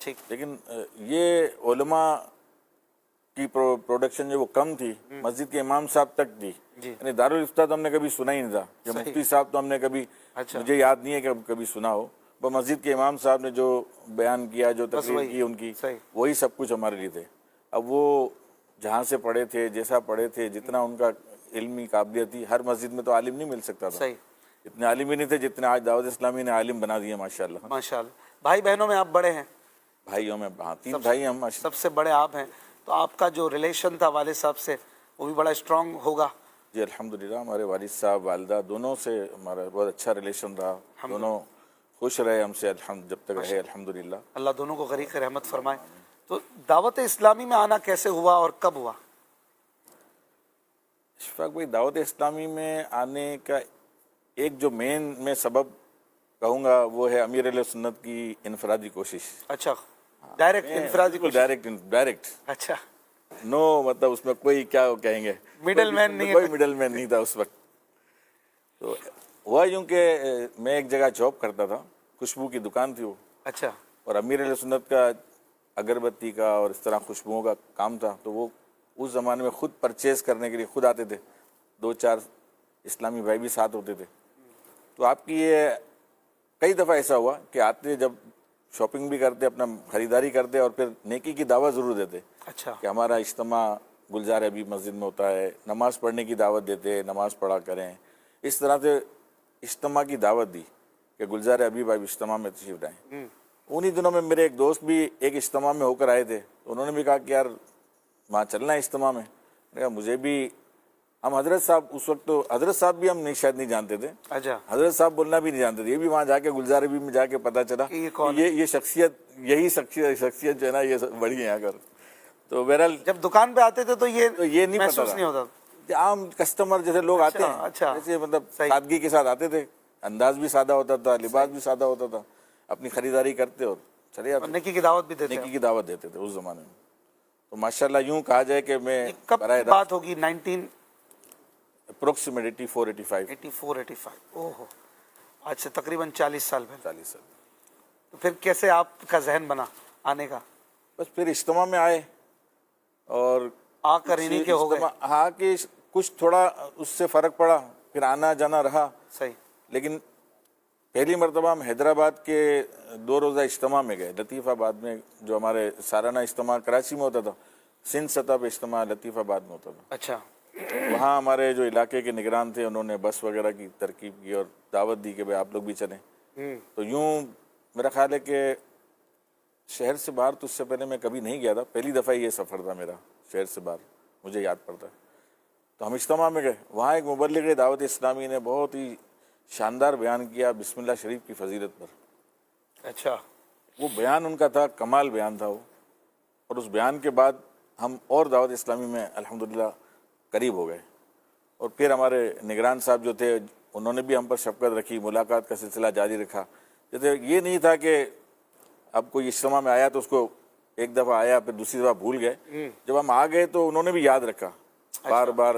ٹھیک. لیکن یہ علماء کی پروڈکشن جو وہ کم تھی مسجد کے امام صاحب تک تھی. جی. یعنی دارالفتہ تو ہم نے کبھی سنا ہی نہیں تھا. کہ صحیح. مفتی صاحب تو ہم نے کبھی اچھا. مجھے یاد نہیں ہے کہ کبھی سنا ہو. وہ مسجد کے امام صاحب نے جو بیان کیا جو تقریر وہی. کی ان کی صحیح. وہی سب کچھ ہمارے لیے تھے. اب وہ جہاں سے پڑھے تھے جیسا پڑھے تھے جتنا ان کا علمی قابلیت تھی ہر مسجد میں تو عالم نہیں مل سکتا تھا. صحیح. اتنے عالم ہی نہیں تھے جتنے آج دعوت اسلامی نے عالم بنا دیے ماشاءاللہ. ماشاءاللہ. بھائی بہنوں میں آپ بڑے ہیں؟ بھائیوں میں 3 بھائی ہم ماشاءاللہ. سب سے بڑے آپ ہیں. تو آپ کا جو ریلیشن تھا والد صاحب سے وہ بھی بڑا اسٹرانگ ہوگا. جی الحمدللہ ہمارے والد صاحب والدہ دونوں سے ہمارا بہت اچھا ریلیشن رہا. دونوں خوش رہے ہم سے جب تک رہے الحمدللہ. اللہ دونوں کو غریق رحمت فرمائے. تو دعوت اسلامی میں آنا کیسے ہوا اور کب ہوا؟ اشفاق بھائی دعوت اسلامی میں آنے کا ایک جو مین میں سبب کہوں گا وہ ہے امیر علیہ سنت کی انفرادی کوشش. اچھا. ڈائریکٹ انفرادی کوشش. ڈائریکٹ اچھا. نو مطلب اس میں کوئی کیا کہیں گے مڈل مین نہیں ہے. کوئی مڈل مین نہیں تھا اس وقت. تو ہوا یوں کہ میں ایک جگہ جاب کرتا تھا. خوشبو کی دکان تھی وہ. اچھا. اور امیر علیہ سنت کا اگربتی کا اور اس طرح خوشبوؤں کا کام تھا. تو وہ اس زمانے میں خود پرچیز کرنے کے لیے خود آتے تھے. 2-4 اسلامی بھائی بھی ساتھ ہوتے تھے. تو آپ کی یہ کئی دفعہ ایسا ہوا کہ آتے جب شاپنگ بھی کرتے اپنا خریداری کرتے اور پھر نیکی کی دعوت ضرور دیتے. اچھا. کہ ہمارا اجتماع گلزار حبیب مسجد میں ہوتا ہے نماز پڑھنے کی دعوت دیتے نماز پڑھا کریں. اس طرح سے اجتماع کی دعوت دی کہ گلزار حبیب اب اجتماع میں تشریف لائیں. انہی دنوں میں میرے ایک دوست بھی ایک اجتماع میں ہو کر آئے تھے. انہوں نے بھی کہا کہ یار وہاں چلنا ہے اجتماع میں. میں نے کہا مجھے بھی. ہم حضرت صاحب اس وقت تو حضرت صاحب بھی ہم شاید نہیں جانتے تھے. اچھا. حضرت صاحب بولنا بھی نہیں جانتے تھے. یہ بھی وہاں جا کے گلزار حبیب میں جا کے پتہ چلا یہ شخصیت یہی شخصیت جو ہے نا یہ بڑی ہے. اگر تو بہرحال جب دکان پہ آتے تھے تو یہ نہیں پتا محسوس نہیں ہوتا. عام کسٹمر جیسے لوگ آتے ہیں اچھا. ایسے مطلب سادگی کے ساتھ آتے تھے. انداز بھی سادہ ہوتا تھا لباس بھی سادہ ہوتا تھا. اپنی خریداری کرتے اور چلے جاتے. نیکی کی دعوت بھی دیتے. نیکی کی دعوت دیتے تھے اس زمانے میں. تو ماشاءاللہ یوں کہا جائے کہ میں کب بات ہوگی؟ 19 84-85. 84-85. اوہ آج سے تقریباً 40 سال پہلے. 40 سال. تو پھر کیسے آپ کا ذہن بنا آنے کا؟ بس پھر اجتماع میں آئے اور آ کر انہیں کے ہو گئے. ہاں کہ کچھ تھوڑا اس سے فرق پڑا. پھر آنا جانا رہا. صحیح. لیکن پہلی مرتبہ ہم حیدرآباد کے 2 روزہ اجتماع میں گئے. لطیف آباد میں جو ہمارے سالانہ اجتماع کراچی میں ہوتا تھا سندھ سطح پہ اجتماع لطیف آباد میں ہوتا تھا. اچھا. وہاں ہمارے جو علاقے کے نگران تھے انہوں نے بس وغیرہ کی ترکیب کی اور دعوت دی کہ بھائی آپ لوگ بھی چلیں. تو یوں میرا خیال ہے کہ شہر سے باہر تو اس سے پہلے میں کبھی نہیں گیا تھا. پہلی دفعہ یہ سفر تھا میرا شہر سے باہر مجھے یاد پڑتا ہے. تو ہم اجتماع میں گئے. وہاں ایک مبلغ دعوت اسلامی نے بہت ہی شاندار بیان کیا بسم اللہ شریف کی فضیلت پر. اچھا. وہ بیان ان کا تھا کمال بیان تھا وہ. اور اس بیان کے بعد ہم اور دعوت اسلامی میں الحمدللہ قریب ہو گئے. اور پھر ہمارے نگران صاحب جو تھے انہوں نے بھی ہم پر شفقت رکھی. ملاقات کا سلسلہ جاری رکھا. جیسے یہ نہیں تھا کہ اب کوئی اجتماع میں آیا تو اس کو ایک دفعہ آیا پھر دوسری دفعہ بھول گئے. جب ہم آ گئے تو انہوں نے بھی یاد رکھا. بار بار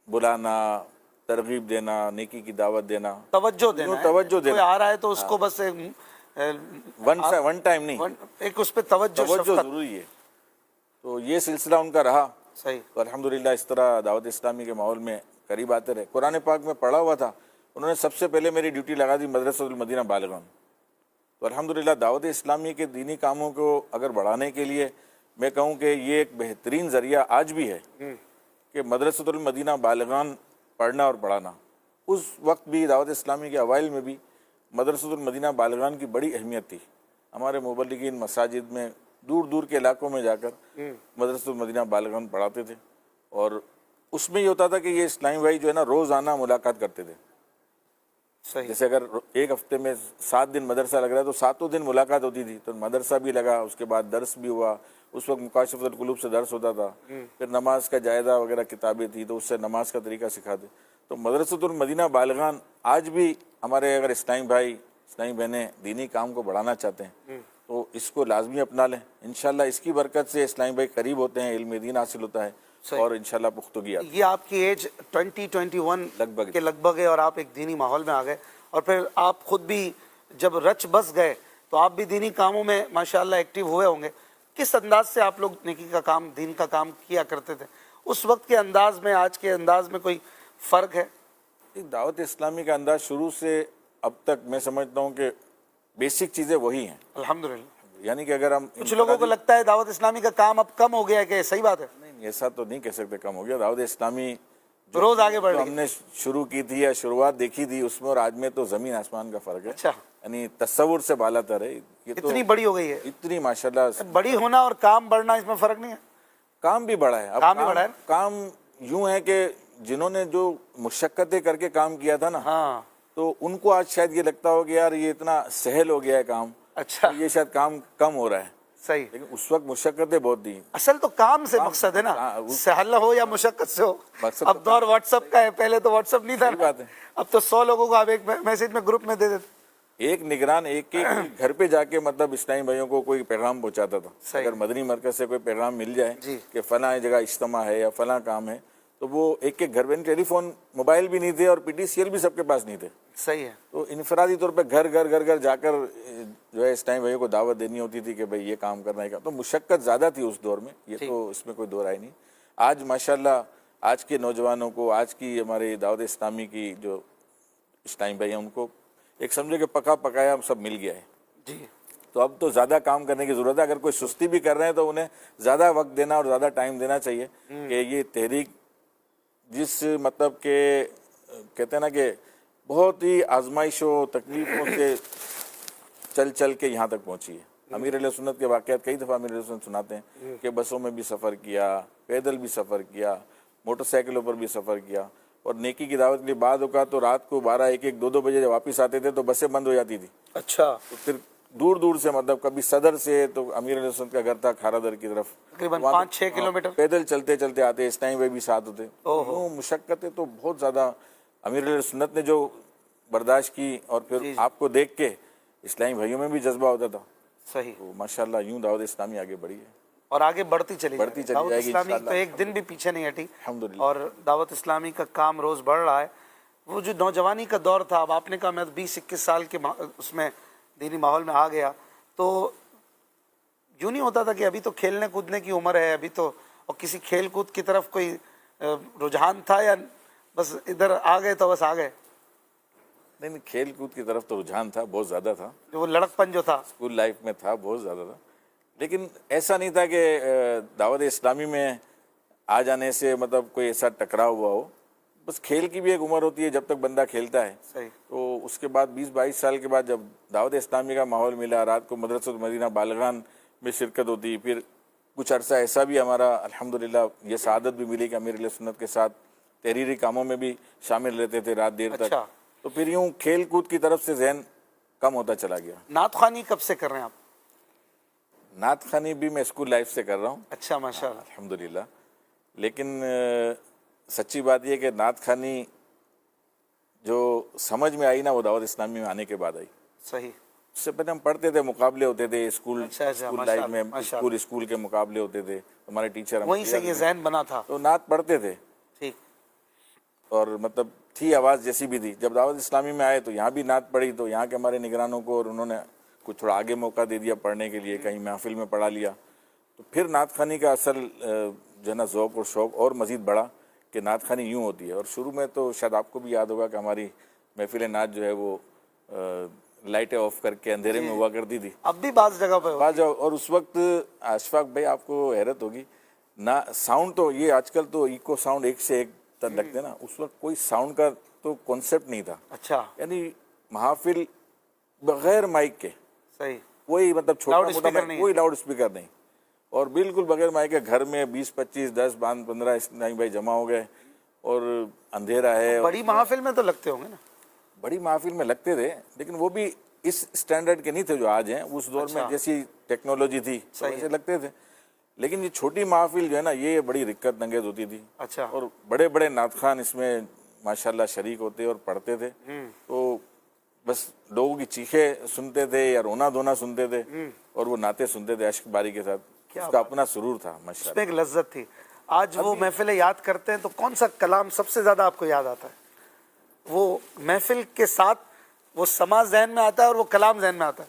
بلانا ترغیب دینا نیکی کی دعوت دینا توجہ دینا. کوئی آ رہا ہے تو اس کو بس ون ٹائم نہیں ایک اس پہ توجہ ضروری ہے. تو یہ سلسلہ ان کا رہا. صحیح. تو الحمدللہ اس طرح دعوت اسلامی کے ماحول میں قریب آتے رہے. قرآن پاک میں پڑھا ہوا تھا. انہوں نے سب سے پہلے میری ڈیوٹی لگا دی مدرسۃ المدینہ بالغان. تو الحمدللہ دعوت اسلامی کے دینی کاموں کو اگر بڑھانے کے لیے میں کہوں کہ یہ ایک بہترین ذریعہ آج بھی ہے کہ مدرسۃ المدینہ بالغان پڑھنا اور پڑھانا. اس وقت بھی دعوت اسلامی کے اوائل میں بھی مدرسۃ المدینہ بالغان کی بڑی اہمیت تھی. ہمارے مبلغین مساجد میں دور دور کے علاقوں میں جا کر مدرسۃ المدینہ بالغان پڑھاتے تھے. اور اس میں یہ ہوتا تھا کہ یہ اسلامی بھائی جو ہے نا روزانہ ملاقات کرتے تھے. صحیح. جیسے اگر ایک ہفتے میں 7 دن مدرسہ لگ رہا ہے تو 7 دن ملاقات ہوتی تھی. تو مدرسہ بھی لگا اس کے بعد درس بھی ہوا. اس وقت مکاشفۃ القلوب سے درس ہوتا تھا. پھر نماز کا جائزہ وغیرہ کتابیں تھی تو اس سے نماز کا طریقہ سکھاتے. تو مدرسۃ المدینہ بالغان آج بھی ہمارے اگر اسلامی بھائی اسلامی بہنیں دینی کام کو بڑھانا چاہتے ہیں تو اس کو لازمی اپنا لیں. انشاءاللہ اس کی برکت سے اسلامی بھائی قریب ہوتے ہیں علم دین حاصل ہوتا ہے اور انشاءاللہ پختگی آتی ہے. یہ آپ کی ایج 20-21 کے لگ بھگ ہے اور آپ ایک دینی ماحول میں آ گئے. اور پھر آپ خود بھی جب رچ بس گئے تو آپ بھی دینی کاموں میں ماشاءاللہ ایکٹیو ہوئے ہوں گے. کس انداز سے آپ لوگ نیکی کا کام، دین کا کام کیا کرتے تھے؟ اس وقت کے انداز میں آج کے انداز میں کوئی فرق ہے؟ دعوت اسلامی کا انداز شروع سے اب تک میں سمجھتا ہوں کہ بیسک چیزیں وہی ہیں. الحمدللہ. یعنی کہ اگر ہم کچھ لوگوں کو لگتا ہے دعوت اسلامی کا کام اب کم ہو گیا ہے، کہ صحیح بات ہے؟ نہیں، ایسا تو نہیں کہہ سکتے کم ہو گیا. دعوت اسلامی روز آگے بڑھ جو رہی ہم ہے. نے شروع کی تھی یا شروعات دیکھی تھی اس میں اور آج میں تو زمین آسمان کا فرق ہے. اچھا، یعنی تصور سے بالا تر ہے یہ تو. اتنی بڑی ہو گئی ہے. اتنی ماشاءاللہ. بڑی ہونا اور کام بڑھنا، اس میں فرق نہیں ہے؟ کام بھی بڑا ہے. اب کام بھی بڑا ہے. کام یوں ہے کہ جنہوں نے جو مشقتیں کر کے کام کیا تھا نا، ہاں. تو ان کو آج شاید یہ لگتا ہو کہ یار یہ اتنا سہل ہو گیا ہے کام، اچھا، یہ شاید کام کم ہو رہا ہے. صحیح. لیکن اس وقت مشقتیں بہت تھیں. اصل تو کام سے مقصد ہے نا، سہل ہو یا مشقت سے ہو. مقصد اب دور واٹس ایپ کا ہے، پہلے تو واٹس ایپ نہیں تھا. صحیح بات ہے. اب تو 100 لوگوں کو آپ ایک میسج میں گروپ میں دے دیتے. ایک نگران ایک گھر پہ جا کے مطلب اسلامی بھائیوں کو کوئی پیغام پہنچاتا تھا. اگر مدنی مرکز سے کوئی پیغام مل جائے کہ فلاں جگہ اجتماع ہے یا فلاں کام ہے، تو وہ ایک گھر میں، ٹیلی فون موبائل بھی نہیں تھے اور پی ٹی سی ایل بھی سب کے پاس نہیں تھے. صحیح ہے. تو انفرادی طور پہ گھر جا کر جو ہے اسلامی بھائیوں کو دعوت دینی ہوتی تھی کہ بھئی یہ کام کرنا ہے. تو مشقت زیادہ تھی اس دور میں، یہ تو اس میں کوئی دو رائے نہیں. آج ماشاءاللہ آج کے نوجوانوں کو، آج کی ہماری دعوت اسلامی کی جو اسلامی بھائی ہیں، ان کو ایک سمجھے کہ پکا پکایا سب مل گیا ہے. جی. تو اب تو زیادہ کام کرنے کی ضرورت ہے. اگر کوئی سستی بھی کر رہے ہیں تو انہیں زیادہ وقت دینا اور زیادہ ٹائم دینا چاہیے کہ یہ تحریک جس مطلب کہ کہتے ہیں نا کہ بہت ہی آزمائشوں تکلیفوں سے چل کے یہاں تک پہنچی ہے. امیر علیہ سنت کے واقعات کئی دفعہ امیر علیہ سنت سناتے ہیں کہ بسوں میں بھی سفر کیا، پیدل بھی سفر کیا، موٹر سائیکلوں پر بھی سفر کیا. اور نیکی کی دعوت کے لیے بعد اوقات تو رات کو 12، 1، 2 بجے جب واپس آتے تھے تو بسیں بند ہو جاتی تھی. اچھا. تو پھر دور سے مطلب کبھی صدر سے، تو امیر علیہ سنت کا گھر تھا کھارا در کی طرف، تقریباً 5-6 کلومیٹر پیدل چلتے آتے. اسلامی بھائی بھی ساتھ ہوتے. وہ مشقتیں تو بہت زیادہ امیر علیہ سنت نے جو برداشت کی، اور پھر آپ کو دیکھ کے اسلامی بھائیوں میں بھی جذبہ ہوتا تھا. صحیح. تو ماشاءاللہ یوں دعوت اسلامی آگے بڑھی ہے اور آگے بڑھتی چلی جائے گی. دعوت جائے گی اسلامی انشاءاللہ. تو ایک دن بھی پیچھے نہیں ہٹی، الحمدللہ. اور دعوت اسلامی کا کام روز بڑھ رہا ہے. وہ جو نوجوانی کا دور تھا، اب آپ نے کہا میں 20-21 سال کے اس میں دینی ماحول میں آ گیا، تو یوں نہیں ہوتا تھا کہ ابھی تو کھیلنے کودنے کی عمر ہے، ابھی تو، اور کسی کھیل کود کی طرف کوئی رجحان تھا، یا بس ادھر آ گئے تو بس آ گئے؟ نہیں، کھیل کود کی طرف تو رجحان تھا، بہت زیادہ تھا. جو وہ لڑکپن جو تھا اسکول لائف میں تھا، بہت زیادہ تھا. لیکن ایسا نہیں تھا کہ دعوت اسلامی میں آ جانے سے مطلب کوئی ایسا ٹکراؤ ہوا ہو. بس کھیل کی بھی ایک عمر ہوتی ہے جب تک بندہ کھیلتا ہے. صحیح. تو اس کے بعد 20-22 سال کے بعد جب دعوت اسلامی کا ماحول ملا، رات کو مدرسۃ المدینہ بالغان میں شرکت ہوتی، پھر کچھ عرصہ ایسا بھی ہمارا الحمدللہ یہ سعادت بھی ملی کہ امیر علیہ سنت کے ساتھ تحریری کاموں میں بھی شامل رہتے تھے رات دیر تک. اچھا. تو پھر یوں کھیل کود کی طرف سے ذہن کم ہوتا چلا گیا. نعت خوانی کب سے کر رہے ہیں آپ؟ نعت خوانی بھی میں اسکول لائف سے کر رہا ہوں. اچھا، ماشاءاللہ. الحمدللہ. لیکن سچی بات یہ کہ نعت خوانی جو سمجھ میں آئی نا، وہ دعوت اسلامی میں آنے کے بعد آئی. صحیح. اس سے پہلے ہم پڑھتے تھے، مقابلے ہوتے تھے اسکول لائف میں، اسکول کے مقابلے ہوتے تھے، ہمارے ٹیچر وہیں سے یہ ذہن بنا تھا، تو نعت پڑھتے تھے. ٹھیک. اور مطلب تھی آواز جیسی بھی تھی. جب دعوت اسلامی میں آئے تو یہاں بھی نعت پڑھی، تو یہاں کے ہمارے نگرانوں کو، اور انہوں نے کچھ تھوڑا آگے موقع دے دیا پڑھنے کے لیے، کہیں محفل میں پڑھا لیا. تو پھر نعت خوانی کا اصل جو ہے نا ذوق اور شوق اور مزید بڑھا کہ نعت خوانی یوں ہوتی ہے. اور شروع میں تو شاید آپ کو بھی یاد ہوگا کہ ہماری محفل نعت جو ہے وہ لائٹیں آف کر کے اندھیرے میں ہوا کرتی تھی. اب بھی بعض جگہ پہ اور اس وقت اشفاق بھائی آپ کو حیرت ہوگی نہ، ساؤنڈ تو یہ آج کل تو ایکو ساؤنڈ ایک سے ایک تر لگتے ہیں نا، اس وقت کوئی ساؤنڈ کا تو کانسیپٹ نہیں تھا. اچھا. یعنی محافل بغیر مائک کے، صحیح، کوئی مطلب چھوٹا موٹا کوئی لاؤڈ اسپیکر نہیں، اور بالکل بغیر مائک کے گھر میں 20-25 10 15 اسلامی بھائی جمع ہو گئے، اور اندھیرا ہے. بڑی محافل میں تو لگتے ہوں گے نا؟ بڑی محافل میں لگتے تھے، لیکن وہ بھی اس سٹینڈرڈ کے نہیں تھے جو آج ہیں. اس دور میں جیسی ٹیکنالوجی تھی ویسے لگتے تھے. لیکن یہ چھوٹی محافل جو ہے نا، یہ بڑی رکت انگیز ہوتی تھی. اچھا. اور بڑے بڑے نعت خوان اس میں ماشاءاللہ شریک ہوتے اور پڑھتے تھے. تو بس لوگوں کی چیخیں سنتے تھے یا رونا دھونا سنتے تھے، اور وہ نعتیں سنتے تھے عشق باری کے ساتھ. اس کا اپنا سرور تھا ماشاءاللہ. اس میں ایک لذت تھی. آج وہ محفلیں یاد کرتے ہیں تو کون سا کلام سب سے زیادہ آپ کو یاد آتا ہے؟ وہ محفل کے ساتھ وہ سما ذہن میں آتا ہے اور وہ کلام ذہن میں آتا ہے؟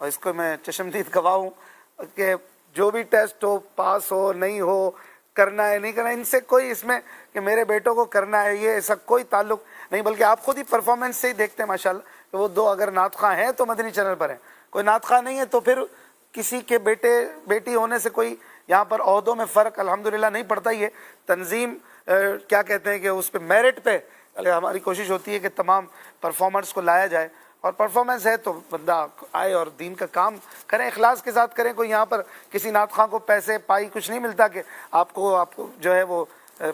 اور اس کو میں چشمدید گواہ ہوں کہ جو بھی ٹیسٹ ہو، پاس ہو نہیں ہو، کرنا ہے نہیں کرنا، ان سے کوئی اس میں کہ میرے بیٹوں کو کرنا ہے یہ ایسا کوئی تعلق نہیں، بلکہ آپ خود ہی پرفارمنس سے ہی دیکھتے ہیں ماشاءاللہ کہ وہ دو اگر نعت خواں ہیں تو مدنی چینل پر ہیں، کوئی نعت خواں نہیں ہے تو پھر کسی کے بیٹے بیٹی ہونے سے کوئی یہاں پر عہدوں میں فرق الحمدللہ نہیں پڑتا. ہی ہے تنظیم کیا کہتے ہیں کہ اس پہ میرٹ پہ ہماری کوشش ہوتی ہے کہ تمام پرفارمرز کو لایا جائے، اور پرفارمنس ہے تو بندہ آئے اور دین کا کام کریں، اخلاص کے ساتھ کریں. کوئی یہاں پر کسی نعت خواں کو پیسے پائی کچھ نہیں ملتا کہ آپ کو جو ہے وہ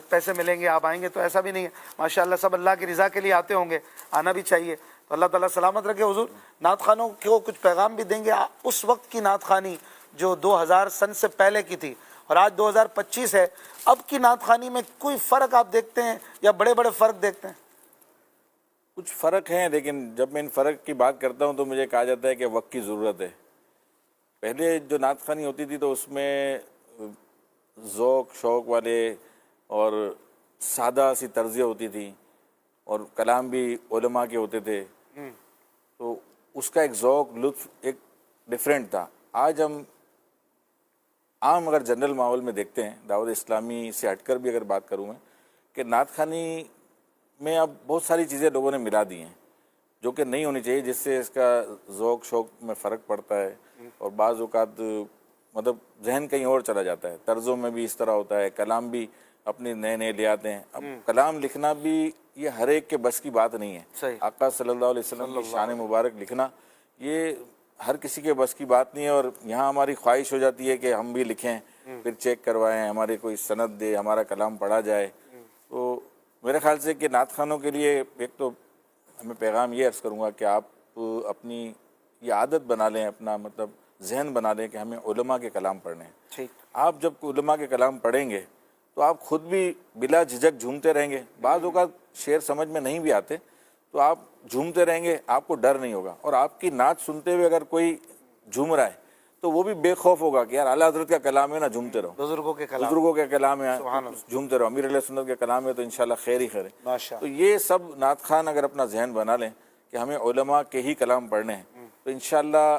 پیسے ملیں گے آپ آئیں گے، تو ایسا بھی نہیں ہے. ماشاءاللہ سب اللہ کی رضا کے لیے آتے ہوں گے، آنا بھی چاہیے. تو اللہ تعالیٰ سلامت رکھے. حضور نعت خوانوں کو کچھ پیغام بھی دیں گے اس وقت کی نعت خوانی جو 2000 سن سے پہلے کی تھی اور آج 2025 ہے، اب کی نعت خوانی میں کوئی فرق آپ دیکھتے ہیں یا بڑے بڑے فرق دیکھتے ہیں؟ کچھ فرق ہیں، لیکن جب میں ان فرق کی بات کرتا ہوں تو مجھے کہا جاتا ہے کہ وقت کی ضرورت ہے. پہلے جو نعت خوانی ہوتی تھی تو اس میں ذوق شوق والے اور سادہ سی طرزیں ہوتی تھیں اور کلام بھی علماء کے ہوتے تھے، تو اس کا ایک ذوق لطف ایک ڈیفرنٹ تھا. آج ہم عام اگر جنرل ماحول میں دیکھتے ہیں، دعوت اسلامی سے ہٹ کر بھی اگر بات کروں میں، کہ نعت خوانی میں اب بہت ساری چیزیں لوگوں نے ملا دی ہیں جو کہ نہیں ہونی چاہیے، جس سے اس کا ذوق شوق میں فرق پڑتا ہے اور بعض اوقات مطلب ذہن کہیں اور چلا جاتا ہے. طرزوں میں بھی اس طرح ہوتا ہے، کلام بھی اپنے نئے نئے لے آتے ہیں. اب کلام لکھنا بھی یہ ہر ایک کے بس کی بات نہیں ہے. صحیح. آقا صلی اللہ علیہ وسلم کی شان مبارک لکھنا یہ ہر کسی کے بس کی بات نہیں ہے، اور یہاں ہماری خواہش ہو جاتی ہے کہ ہم بھی لکھیں، پھر چیک کروائیں، ہمارے کوئی سند دے، ہمارا کلام پڑھا جائے. تو میرے خیال سے کہ نعت خوانوں کے لیے ایک تو میں پیغام یہ عرض کروں گا کہ آپ اپنی یہ عادت بنا لیں، اپنا مطلب ذہن بنا لیں کہ ہمیں علماء کے کلام پڑھنے ہیں. ٹھیک. آپ جب علماء کے کلام پڑھیں گے تو آپ خود بھی بلا جھجک جھومتے رہیں گے. بعض اوقات شعر سمجھ میں نہیں بھی آتے تو آپ جھومتے رہیں گے، آپ کو ڈر نہیں ہوگا. اور آپ کی نعت سنتے ہوئے اگر کوئی جھوم رہا ہے تو وہ بھی بے خوف ہوگا کہ یار اعلیٰ حضرت کا کلام ہے نا، جھومتے رہو. بزرگوں کے کلام، بزرگوں کے کلام ہے، سبحان اللہ، جھومتے رہو. امیر علیہ سنت کے کلام ہے تو انشاءاللہ خیر ہی خیر ہے. ماشاء تو یہ سب نعت خوان اگر اپنا ذہن بنا لیں کہ ہمیں علماء کے ہی کلام پڑھنے ہیں تو انشاءاللہ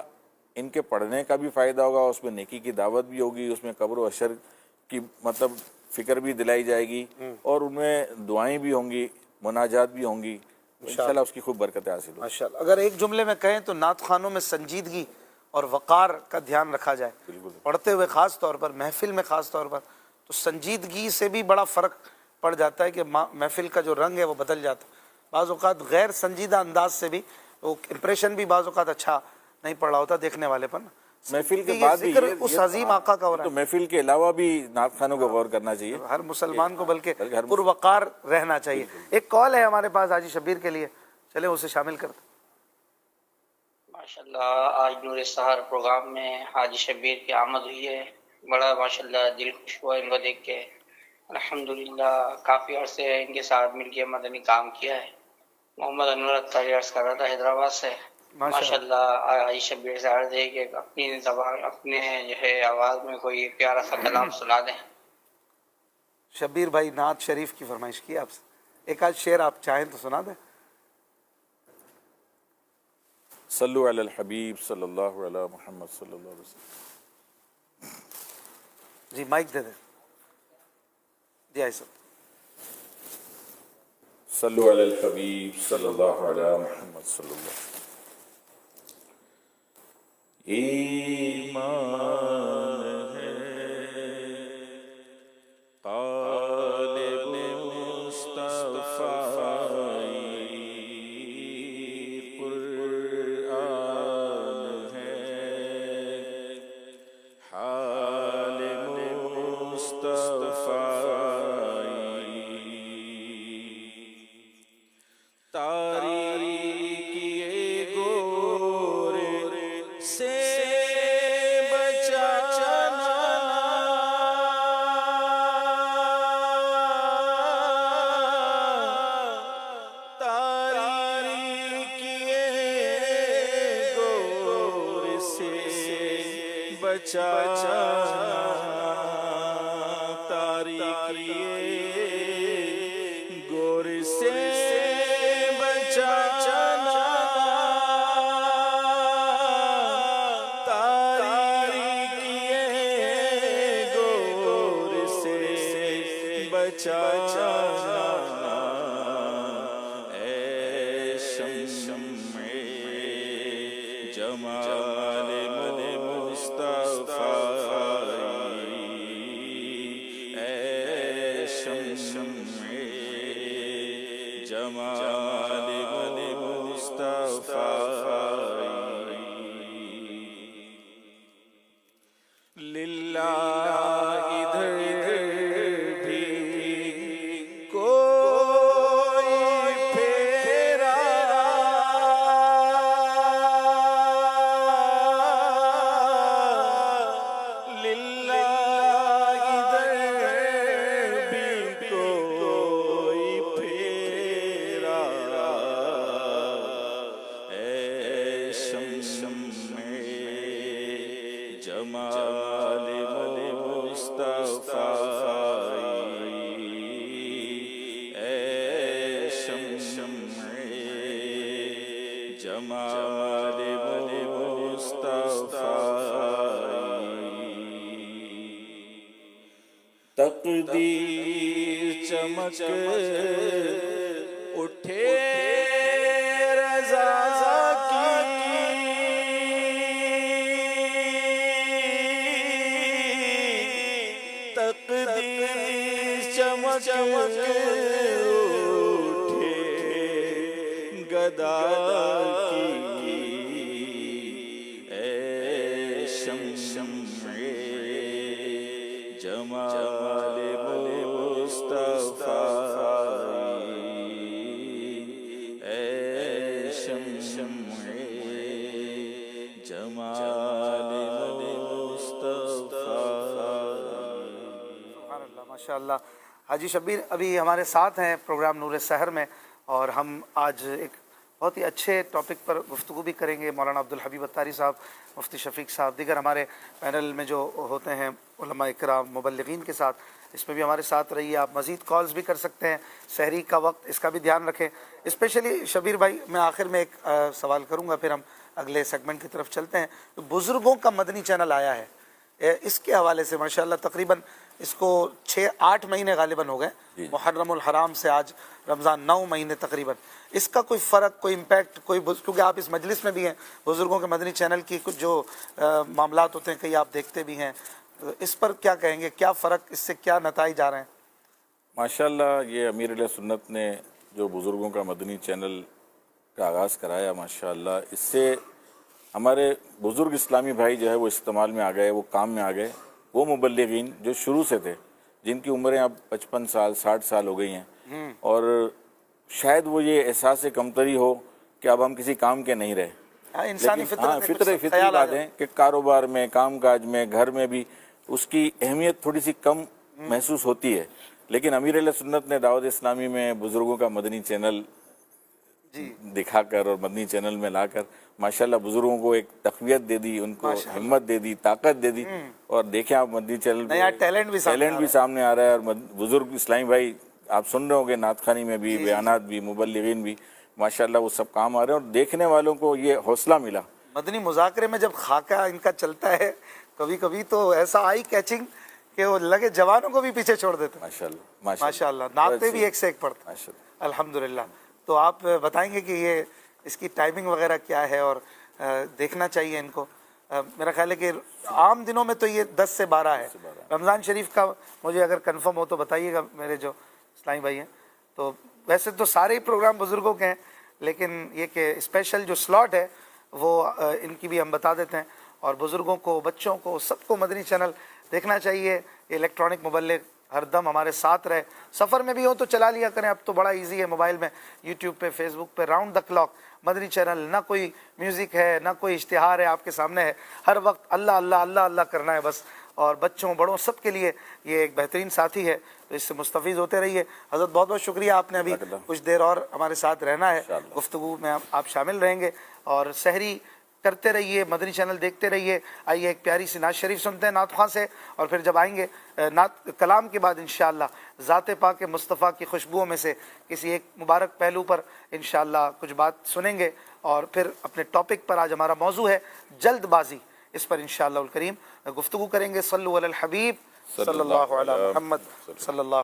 ان کے پڑھنے کا بھی فائدہ ہوگا، اس میں نیکی کی دعوت بھی ہوگی، اس میں قبر و حشر کی مطلب فکر بھی دلائی جائے گی، اور ان میں دعائیں بھی ہوں گی، مناجات بھی ہوں گی. انشاءاللہ اس کی خوب برکتیں حاصل ہوں. ماشاءاللہ. اگر ایک جملے میں کہیں تو نعت خوانوں میں سنجیدگی اور وقار کا دھیان رکھا جائے، پڑھتے ہوئے خاص طور پر، محفل میں خاص طور پر، تو سنجیدگی سے بھی بڑا فرق پڑ جاتا ہے کہ محفل کا جو رنگ ہے وہ بدل جاتا ہے. بعض اوقات غیر سنجیدہ انداز سے بھی وہ امپریشن بھی بعض اوقات اچھا نہیں پڑ رہا ہوتا دیکھنے والے پر. محفل کے بعد بھی ذکر اس عظیم آقا کا ہو رہا تو ہے، محفل کے علاوہ بھی نعت خوانوں کو غور کرنا چاہیے. ہر مسلمان کو بلکہ پروقار رہنا چاہیے. ایک کال ہے ہمارے پاس حاجی شبیر کے لیے، چلیں اسے شامل کرتے. ماشاءاللہ آج نور سحر پروگرام میں حاجی شبیر کی آمد ہوئی ہے. بڑا ماشاءاللہ دل خوش ہوا ان کو دیکھ کے. الحمدللہ کافی عرصے ان کے ساتھ مل کے مدنی کام کیا ہے. محمد انور اتاری عرض کر رہا تھا حیدرآباد سے. ماشاءاللہ حاجی شبیر سے عرض ہے کہ اپنی زبان اپنے جو ہے آواز میں کوئی پیارا سا کلام سنا دیں. شبیر بھائی نعت شریف کی فرمائش کی آپ سے، ایک آدھ شعر آپ چاہیں تو سنا دیں. صلو علی الحبیب صلی اللہ علی محمد صلی اللہ علیہ وسلم. جی مائک دے دیں. جی آئی صاحب. صلو علی الحبیب صلی اللہ علی محمد صلی اللہ علیہ وسلم. ایمان ہے طالب مصطفی قرآن ہے حال مصطفی تاریکی گور سے تاریکی گور سے بچانا بچانا اے شمع جمال مصطفیٰ اے شمع جمال مصطفیٰ للہ ادھر بھی کوئی پھیرا للہ ادھر بھی کوئی پھیرا اے شمع جمال مصطفیٰ اے شمع جمال مصطفیٰ تقدیر چمک اٹھے رضا تقدیر چمک اٹھے گدا کی اے شمع جمال مصطفیٰ اے شمع جمال مصطفیٰ. ماشاء اللہ. حاجی شبیر ابھی ہمارے ساتھ ہیں پروگرام نور سحر میں، اور ہم آج ایک بہت ہی اچھے ٹاپک پر گفتگو بھی کریں گے. مولانا عبدالحبیب اتاری صاحب، مفتی شفیق صاحب، دیگر ہمارے پینل میں جو ہوتے ہیں علماء اکرام مبلغین کے ساتھ، اس میں بھی ہمارے ساتھ رہیے. آپ مزید کالز بھی کر سکتے ہیں. سحری کا وقت اس کا بھی دھیان رکھیں. اسپیشلی شبیر بھائی میں آخر میں ایک سوال کروں گا، پھر ہم اگلے سیگمنٹ کی طرف چلتے ہیں. تو بزرگوں کا مدنی چینل آیا ہے، اس کے حوالے سے ماشاءاللہ تقریباً اس کو 6-8 مہینے غالباً ہو گئے. محرم الحرام سے آج رمضان 9 مہینے تقریباً. اس کا کوئی فرق، کوئی امپیکٹ، کیونکہ آپ اس مجلس میں بھی ہیں، بزرگوں کے مدنی چینل کی کچھ جو معاملات ہوتے ہیں کئی آپ دیکھتے بھی ہیں، اس پر کیا کہیں گے؟ کیا فرق، اس سے کیا نتائج آ رہے ہیں؟ ماشاءاللہ یہ امیر علیہ سنت نے جو بزرگوں کا مدنی چینل کا آغاز کرایا، ماشاءاللہ اس سے ہمارے بزرگ اسلامی بھائی جو ہے وہ استعمال میں آ گئے، وہ کام میں آ گئے. وہ مبلغین جو شروع سے تھے، جن کی عمریں اب 55 سال 60 سال ہو گئی ہیں، اور شاید وہ یہ احساس کمتری ہو کہ اب ہم کسی کام کے نہیں رہے. انسانی فطری بات ہے کہ کاروبار میں، کام کاج میں، گھر میں بھی اس کی اہمیت تھوڑی سی کم محسوس ہوتی ہے. لیکن امیر علیہ سنت نے دعوت اسلامی میں بزرگوں کا مدنی چینل دکھا کر اور مدنی چینل میں لا کر ماشاءاللہ بزرگوں کو ایک تقویت دے دی، ان کو ہمت دے دی، طاقت دے دی. اور دیکھیں آپ مدنی چینل ٹیلنٹ بھی سامنے آ رہا ہے. اور بزرگ اسلامی بھائی آپ سن رہے ہوں گے، نعت خوانی میں بھی، بیانات بھی، مبلغین بھی، ماشاءاللہ وہ سب کام آ رہے ہیں. اور دیکھنے والوں کو یہ حوصلہ ملا. مدنی مذاکرے میں جب خاکہ ان کا چلتا ہے کبھی کبھی تو ایسا آئی کیچنگ کہ وہ لگے جوانوں کو بھی پیچھے چھوڑ دیتے. ماشاءاللہ نعتیں بھی ایک سے ایک پڑھتے. الحمدللہ. تو آپ بتائیں گے کہ یہ اس کی ٹائمنگ وغیرہ کیا ہے، اور دیکھنا چاہیے ان کو؟ میرا خیال ہے کہ عام دنوں میں تو یہ 10 سے 12 ہے. رمضان شریف کا مجھے اگر کنفرم ہو تو بتائیے گا میرے جو اسلامی بھائی ہیں. تو ویسے تو سارے ہی پروگرام بزرگوں کے ہیں، لیکن یہ کہ اسپیشل جو سلاٹ ہے وہ ان کی بھی ہم بتا دیتے ہیں. اور بزرگوں کو، بچوں کو، سب کو مدنی چینل دیکھنا چاہیے. الیکٹرانک مبلغ ہر دم ہمارے ساتھ رہے. سفر میں بھی ہو تو چلا لیا کریں، اب تو بڑا ایزی ہے موبائل میں، یوٹیوب پہ، فیس بک پہ، round the clock Madani channel. نہ کوئی میوزک ہے، نہ کوئی اشتہار ہے، آپ کے سامنے ہے. ہر وقت اللہ اللہ اللہ اللہ کرنا ہے بس. اور بچوں بڑوں سب کے لیے یہ ایک بہترین ساتھی ہے. تو اس سے مستفیض ہوتے رہیے. حضرت بہت بہت شکریہ، آپ نے ابھی کچھ دیر اور ہمارے ساتھ رہنا ہے. گفتگو میں آپ شامل رہیں گے، اور سحری کرتے رہیے، مدنی چینل دیکھتے رہیے. آئیے ایک پیاری سی نعت شریف سنتے ہیں نعت خواں سے، اور پھر جب آئیں گے نعت کلام کے بعد انشاءاللہ ذات پاک مصطفیٰ کی خوشبوؤں میں سے کسی ایک مبارک پہلو پر انشاءاللہ کچھ بات سنیں گے. اور پھر اپنے ٹاپک پر، آج ہمارا موضوع ہے جلد بازی، اس پر انشاءاللہ الکریم گفتگو کریں گے. صلو علی الحبیب صلی اللہ علیہ محمد صلی اللہ